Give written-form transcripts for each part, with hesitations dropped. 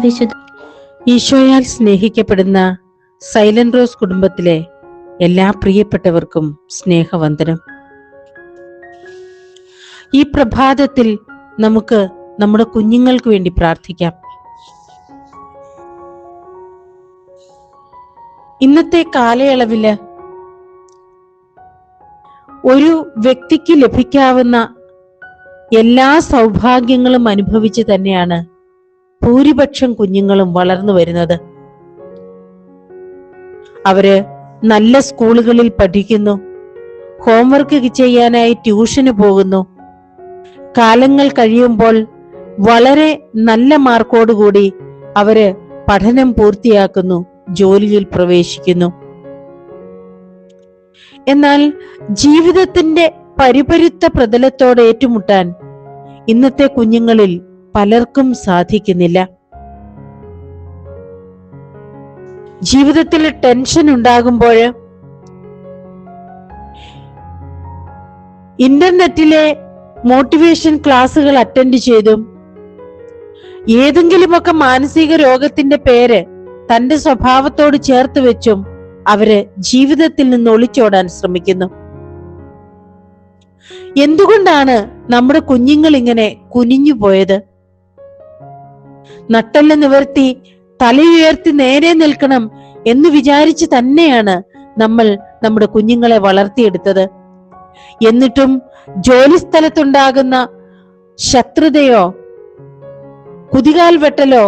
വിശുദ്ധ ഈശോയാൽ സ്നേഹിക്കപ്പെടുന്ന silent rose കുടുംബത്തിലെ എല്ലാ പ്രിയപ്പെട്ടവർക്കും സ്നേഹവന്ദനം. ഈ പ്രഭാതത്തിൽ നമുക്ക് നമ്മുടെ കുഞ്ഞുങ്ങൾക്ക് വേണ്ടി പ്രാർത്ഥിക്കാം. ഇന്നത്തെ കാലയളവില് ഒരു വ്യക്തിക്ക് ലഭിക്കാവുന്ന എല്ലാ സൗഭാഗ്യങ്ങളും അനുഭവിച്ച് തന്നെയാണ് ഭൂരിപക്ഷം കുഞ്ഞുങ്ങളും വളർന്നു വരുന്നത്. അവര് നല്ല സ്കൂളുകളിൽ പഠിക്കുന്നു, ഹോംവർക്ക് ചെയ്യാനായി ട്യൂഷന് പോകുന്നു. കാലങ്ങൾ കഴിയുമ്പോൾ വളരെ നല്ല മാർക്കോടുകൂടി അവര് പഠനം പൂർത്തിയാക്കുന്നു, ജോലിയിൽ പ്രവേശിക്കുന്നു. എന്നാൽ ജീവിതത്തിന്റെ പരിപരുത്ത പ്രതലത്തോട് ഏറ്റുമുട്ടാൻ ഇന്നത്തെ കുഞ്ഞുങ്ങളിൽ പലർക്കും സാധിക്കുന്നില്ല. ജീവിതത്തിൽ ടെൻഷൻ ഉണ്ടാകുമ്പോൾ ഇന്റർനെറ്റിലെ മോട്ടിവേഷൻ ക്ലാസുകൾ അറ്റൻഡ് ചെയ്തും ഏതെങ്കിലുമൊക്കെ മാനസിക രോഗത്തിന്റെ പേര് തന്റെ സ്വഭാവത്തോട് ചേർത്ത് വെച്ചും അവര് ജീവിതത്തിൽ നിന്ന് ഒളിച്ചോടാൻ ശ്രമിക്കുന്നു. എന്തുകൊണ്ടാണ് നമ്മുടെ കുഞ്ഞുങ്ങൾ ഇങ്ങനെ കുനിഞ്ഞു പോയത്? നട്ടെല്ല് നിവർത്തി തലയുയർത്തി നേരെ നിൽക്കണം എന്ന് വിചാരിച്ച് തന്നെയാണ് നമ്മൾ നമ്മുടെ കുഞ്ഞുങ്ങളെ വളർത്തിയെടുത്തത്. എന്നിട്ടും ജോലി സ്ഥലത്തുണ്ടാകുന്ന ശത്രുതയോ കുതികാൽ വെട്ടലോ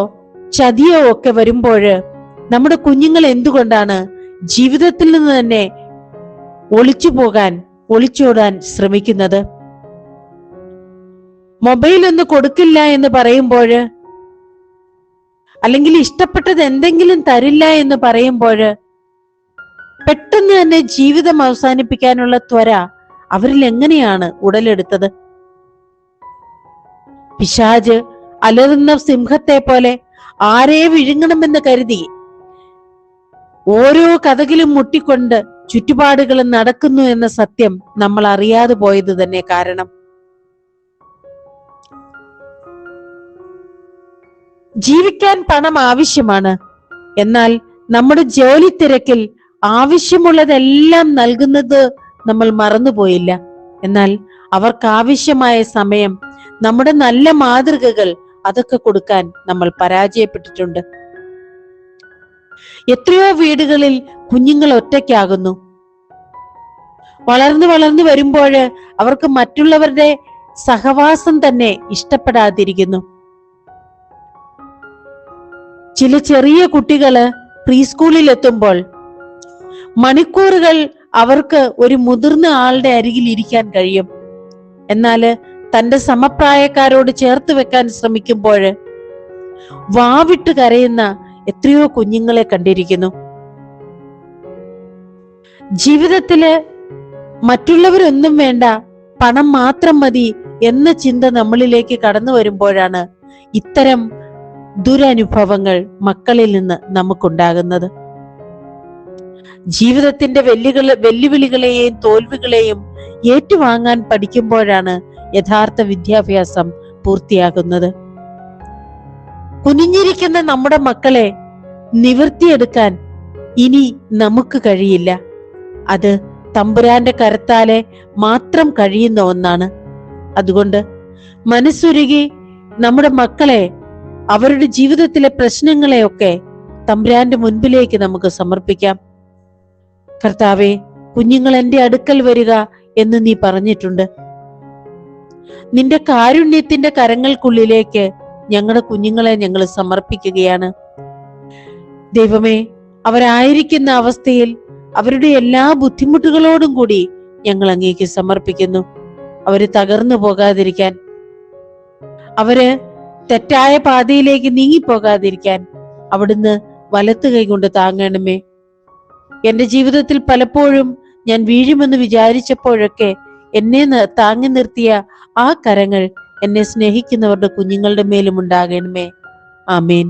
ചതിയോ ഒക്കെ വരുമ്പോൾ നമ്മുടെ കുഞ്ഞുങ്ങൾ എന്തുകൊണ്ടാണ് ജീവിതത്തിൽ നിന്ന് തന്നെ ഒളിച്ചോടാൻ ശ്രമിക്കുന്നത്? മൊബൈൽ ഒന്ന് കൊടുക്കില്ല എന്ന് പറയുമ്പോൾ, അല്ലെങ്കിൽ ഇഷ്ടപ്പെട്ടത് എന്തെങ്കിലും തരില്ല എന്ന് പറയുമ്പോൾ പെട്ടെന്ന് തന്നെ ജീവിതം അവസാനിപ്പിക്കാനുള്ള ത്വര അവരിൽ എങ്ങനെയാണ് ഉടലെടുത്തത്? പിശാച് അലറുന്ന സിംഹത്തെ പോലെ ആരെ വിഴുങ്ങണമെന്ന് കരുതി ഓരോ കഥകിലും മുട്ടിക്കൊണ്ട് ചുറ്റുപാടുകൾ നടക്കുന്നു എന്ന സത്യം നമ്മൾ അറിയാതെ പോയത് തന്നെ കാരണം. ജീവിക്കാൻ പണം ആവശ്യമാണ്. എന്നാൽ നമ്മുടെ ജോലി തിരക്കിൽ ആവശ്യമുള്ളതെല്ലാം നൽകുന്നത് നമ്മൾ മറന്നുപോയില്ല. എന്നാൽ അവർക്കാവശ്യമായ സമയം, നമ്മുടെ നല്ല മാതൃകകൾ അതൊക്കെ കൊടുക്കാൻ നമ്മൾ പരാജയപ്പെട്ടിട്ടുണ്ട്. എത്രയോ വീടുകളിൽ കുഞ്ഞുങ്ങൾ ഒറ്റയ്ക്കാകുന്നു. വളർന്നു വരുമ്പോൾ അവർക്ക് മറ്റുള്ളവരുടെ സഹവാസം തന്നെ ഇഷ്ടപ്പെടാതിരിക്കുന്നു. ചില ചെറിയ കുട്ടികള് പ്രീ സ്കൂളിൽ എത്തുമ്പോൾ മണിക്കൂറുകൾ അവർക്ക് ഒരു മുതിർന്ന ആളുടെ അരികിൽ ഇരിക്കാൻ കഴിയും. എന്നാല് തന്റെ സമപ്രായക്കാരോട് ചേർത്ത് വെക്കാൻ ശ്രമിക്കുമ്പോൾ വാവിട്ട് കരയുന്ന എത്രയോ കുഞ്ഞുങ്ങളെ കണ്ടിരിക്കുന്നു. ജീവിതത്തില് മറ്റുള്ളവരൊന്നും വേണ്ട, പണം മാത്രം മതി എന്ന ചിന്ത നമ്മളിലേക്ക് കടന്നു വരുമ്പോഴാണ് ഇത്തരം ദുരനുഭവങ്ങൾ മക്കളിൽ നിന്ന് നമുക്കുണ്ടാകുന്നത്. ജീവിതത്തിന്റെ വെല്ലുവിളികളെയും തോൽവികളെയും ഏറ്റുവാങ്ങാൻ പഠിക്കുമ്പോഴാണ് യഥാർത്ഥ വിദ്യാഭ്യാസം പൂർത്തിയാകുന്നത്. കുനിഞ്ഞിരിക്കുന്ന നമ്മുടെ മക്കളെ നിവർത്തിയെടുക്കാൻ ഇനി നമുക്ക് കഴിയില്ല. അത് തമ്പുരാന്റെ കരത്താലെ മാത്രം കഴിയുന്ന ഒന്നാണ്. അതുകൊണ്ട് മനസ്സുരുകി നമ്മുടെ മക്കളെ, അവരുടെ ജീവിതത്തിലെ പ്രശ്നങ്ങളെയൊക്കെ തമ്പുരാന്റെ മുൻപിലേക്ക് നമുക്ക് സമർപ്പിക്കാം. കർത്താവേ, കുഞ്ഞുങ്ങൾ എന്റെ അടുക്കൽ വരിക എന്ന് നീ പറഞ്ഞിട്ടുണ്ട്. നിന്റെ കാരുണ്യത്തിന്റെ കരങ്ങൾക്കുള്ളിലേക്ക് ഞങ്ങളുടെ കുഞ്ഞുങ്ങളെ ഞങ്ങൾ സമർപ്പിക്കുകയാണ്. ദൈവമേ, അവരായിരിക്കുന്ന അവസ്ഥയിൽ അവരുടെ എല്ലാ ബുദ്ധിമുട്ടുകളോടും കൂടി ഞങ്ങൾ അങ്ങേക്ക് സമർപ്പിക്കുന്നു. അവര് തകർന്നു പോകാതിരിക്കാൻ, അവര് തെറ്റായ പാതയിലേക്ക് നീങ്ങിപ്പോകാതിരിക്കാൻ അവിടുന്ന് വലത്ത് കൈകൊണ്ട് താങ്ങണമേ. എന്റെ ജീവിതത്തിൽ പലപ്പോഴും ഞാൻ വീഴുമെന്ന് വിചാരിച്ചപ്പോഴൊക്കെ എന്നെ താങ്ങി നിർത്തിയ ആ കരങ്ങൾ എന്നെ സ്നേഹിക്കുന്നവരുടെ കുഞ്ഞുങ്ങളുടെ മേലും ഉണ്ടാകണമേ. ആമേൻ.